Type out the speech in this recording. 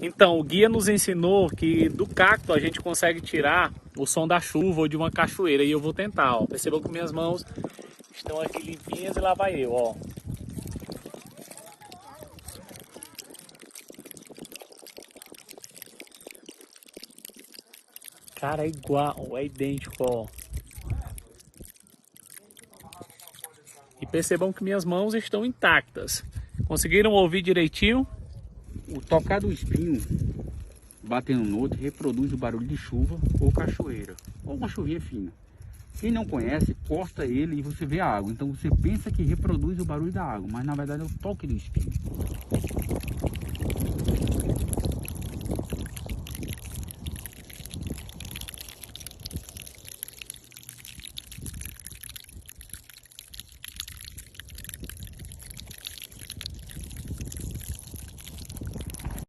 Então, o guia nos ensinou que do cacto a gente consegue tirar o som da chuva ou de uma cachoeira. E eu vou tentar, ó. Percebam que minhas mãos estão aqui limpinhas e lá vai eu, ó. Cara, é igual, é idêntico, ó. E percebam que minhas mãos estão intactas. Conseguiram ouvir direitinho? O tocar do espinho batendo no outro reproduz o barulho de chuva ou cachoeira, ou uma chuvinha fina. Quem não conhece, corta ele e você vê a água. Então você pensa que reproduz o barulho da água, mas na verdade é o toque do espinho.